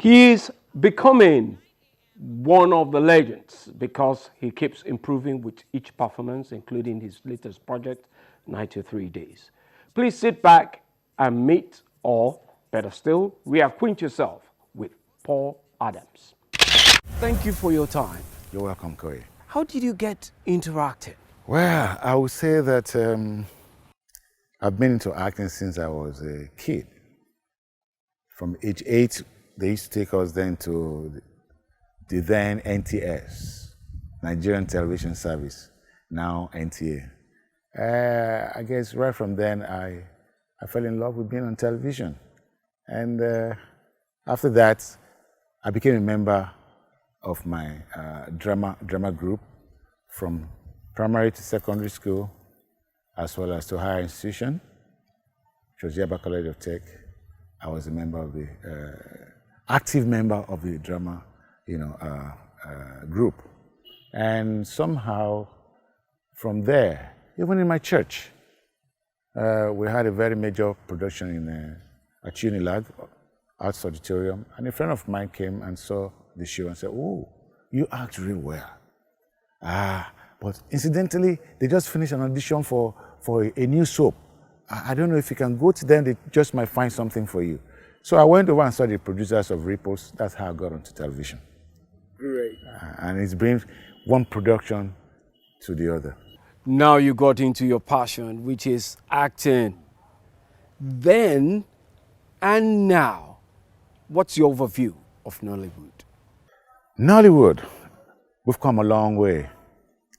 He is becoming one of the legends because he keeps improving with each performance, including his latest project, 93 Days. Please sit back and meet, or better still, reacquaint yourself with Paul Adams. Thank you for your time. You're welcome, Koi. How did you get into acting? Well, I would say that I've been into acting since I was a kid. From age 8, they used to take us then to the then NTS, Nigerian Television Service, now NTA. I guess right from then I fell in love with being on television. And after that, I became a member of my drama group from primary to secondary school, as well as to higher institution, which was Yaba College of Tech. I was a member of the, active member of the drama, group. And somehow, from there, even in my church, we had a very major production at Unilag, Arts Auditorium, and a friend of mine came and saw the show and said, "Oh, you act really well." But incidentally, they just finished an audition for a new soap. I don't know if you can go to them, they just might find something for you. So I went over and saw the producers of Ripples. That's how I got onto television. Great. And it's been one production to the other. Now you got into your passion, which is acting. Then and now, what's your overview of Nollywood? Nollywood, we've come a long way.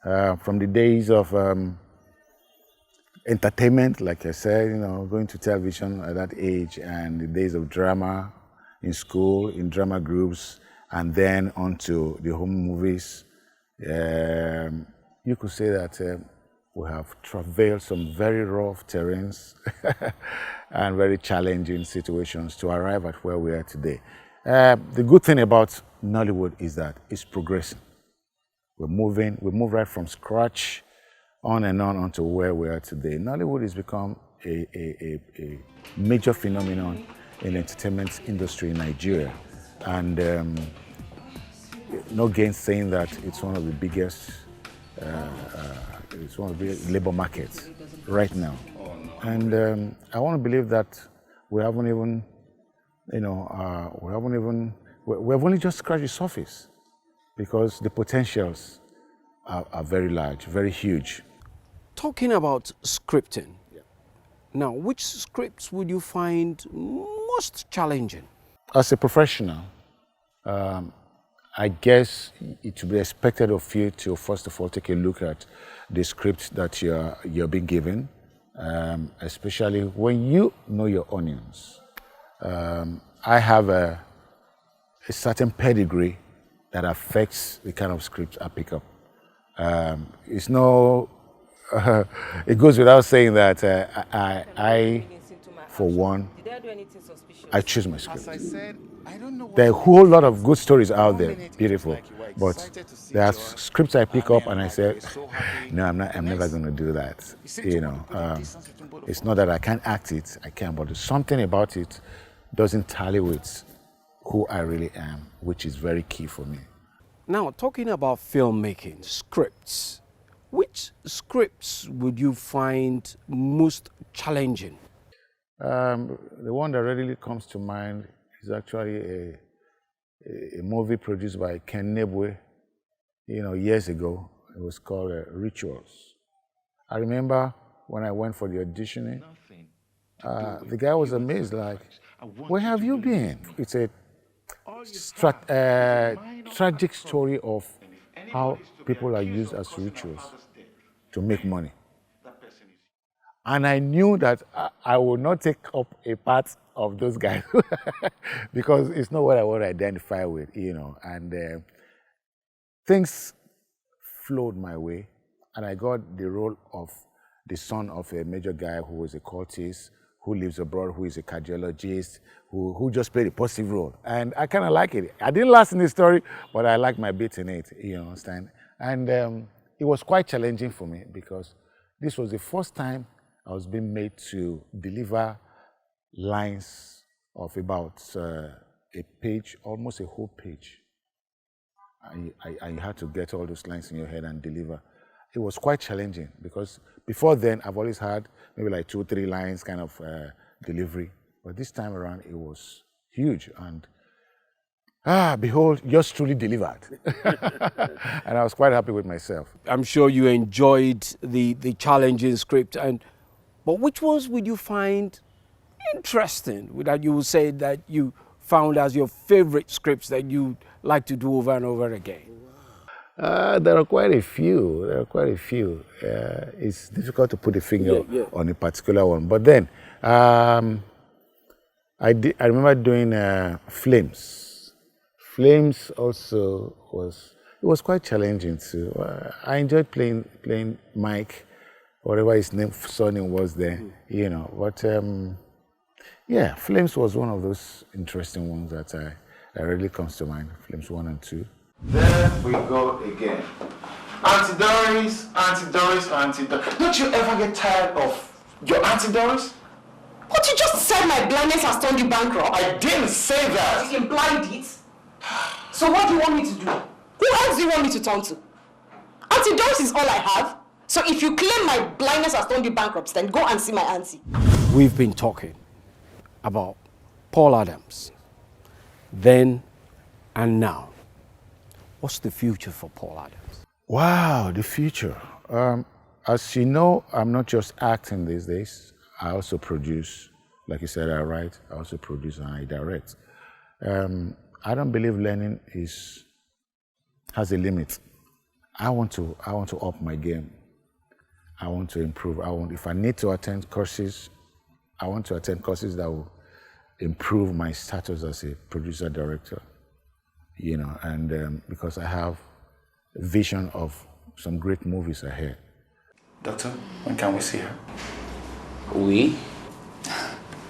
From the days of entertainment, like I said, going to television at that age, and the days of drama in school, in drama groups, and then onto the home movies. You could say that we have travailed some very rough terrains and very challenging situations to arrive at where we are today. The good thing about Nollywood is that it's progressing. We move right from scratch on and on onto where we are today. Nollywood has become a major phenomenon in the entertainment industry in Nigeria. And no gainsaying that it's one of the biggest, it's one of the biggest labor markets right now. And I want to believe that we haven't even, we have only just scratched the surface, because the potentials are very large, very huge. Talking about scripting, now which scripts would you find most challenging? As a professional, I guess it would be expected of you to first of all take a look at the script that you're being given, especially when you know your onions. I have a certain pedigree that affects the kind of script I pick up. It's no, it goes without saying that I, for one, I choose my script. There are a whole lot of good stories out there, beautiful, but there are scripts I pick up and I say, no, I'm never going to do that. It's not that I can't act it, I can, but something about it doesn't tally with who I really am, which is very key for me. Now, talking about filmmaking, scripts, which scripts would you find most challenging? The one that readily comes to mind is actually a movie produced by Ken Nebwe, years ago. It was called Rituals. I remember when I went for the auditioning, the guy was amazed, like, where have you been? It's a tragic story of how people are used as rituals to make money. And I knew that I would not take up a part of those guys because it's not what I want to identify with, And things flowed my way, and I got the role of the son of a major guy who was a cultist, who lives abroad, who is a cardiologist, who just played a positive role. And I kind of like it. I didn't last in the story, but I like my bit in it, you understand? And it was quite challenging for me because this was the first time I was being made to deliver lines of about a page, almost a whole page. I had to get all those lines in your head and deliver. It was quite challenging because before then I've always had maybe like 2 or 3 lines kind of delivery. But this time around it was huge, and behold, yours truly delivered. And I was quite happy with myself. I'm sure you enjoyed the challenging script, but which ones would you find interesting, that you would say that you found as your favorite scripts that you like to do over and over again? There are quite a few. It's difficult to put a finger on a particular one. But then, I remember doing Flames. Flames also was quite challenging too. I enjoyed playing Mike, whatever his surname was there, you know. But yeah, Flames was one of those interesting ones that really comes to mind. Flames 1 and 2. There we go again. Auntie Doris, Auntie Doris, Auntie Doris. Don't you ever get tired of your Auntie Doris? But you just said my blindness has turned you bankrupt. I didn't say that. You implied it. So what do you want me to do? Who else do you want me to turn to? Auntie Doris is all I have. So if you claim my blindness has turned you bankrupt, then go and see my auntie. We've been talking about Paul Adams, then and now. What's the future for Paul Adams? Wow, the future. As you know, I'm not just acting these days. I also produce, like you said, I write. I also produce and I direct. I don't believe learning has a limit. I want to up my game. I want to improve. If I need to attend courses, I want to attend courses that will improve my status as a producer director. You know, and because I have a vision of some great movies ahead. Doctor, when can we see her? We?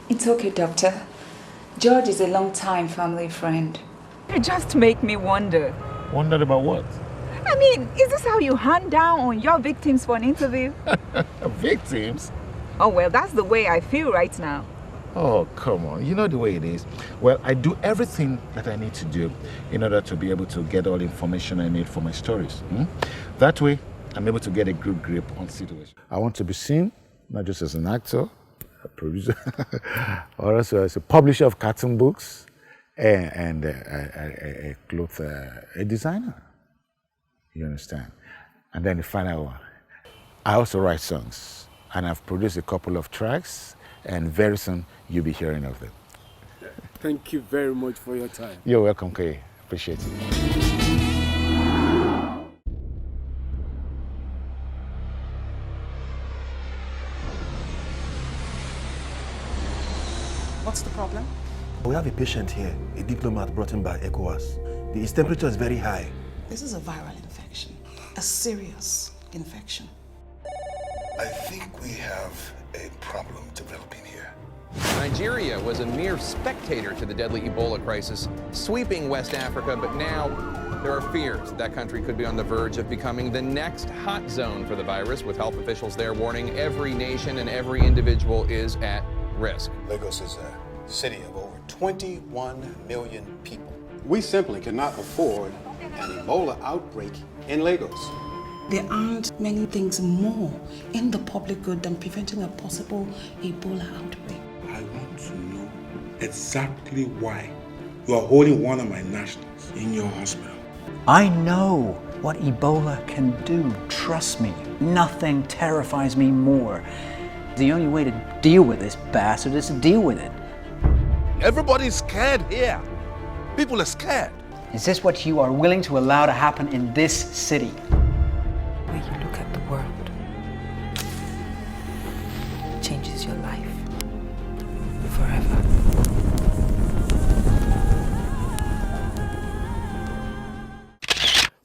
It's okay, Doctor. George is a long-time family friend. You just make me wonder. Wondered about what? I mean, is this how you hunt down on your victims for an interview? Victims? Oh, well, that's the way I feel right now. Oh, come on. You know the way it is. Well, I do everything that I need to do in order to be able to get all the information I need for my stories. That way, I'm able to get a good grip on the situation. I want to be seen, not just as an actor, a producer, or also as a publisher of cartoon books and a designer. You understand? And then the final one. I also write songs, and I've produced a couple of tracks, and very soon you'll be hearing of them. Thank you very much for your time. You're welcome, Kay. Appreciate it. What's the problem? We have a patient here, a diplomat brought in by ECOWAS. His temperature is very high. This is a viral infection, a serious infection. I think we have a problem developing here. Nigeria was a mere spectator to the deadly Ebola crisis sweeping West Africa, but now there are fears that country could be on the verge of becoming the next hot zone for the virus, with health officials there warning every nation and every individual is at risk. Lagos is a city of over 21 million people. We simply cannot afford an Ebola outbreak in Lagos. There aren't many things more in the public good than preventing a possible Ebola outbreak. I want to know exactly why you are holding one of my nationals in your hospital. I know what Ebola can do. Trust me, nothing terrifies me more. The only way to deal with this bastard is to deal with it. Everybody's scared here. People are scared. Is this what you are willing to allow to happen in this city? When you look at the world, it changes your life forever.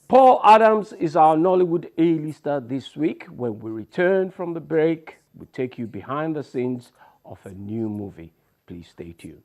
Paul Adams is our Nollywood A-lister this week. When we return from the break, we'll take you behind the scenes of a new movie. Please stay tuned.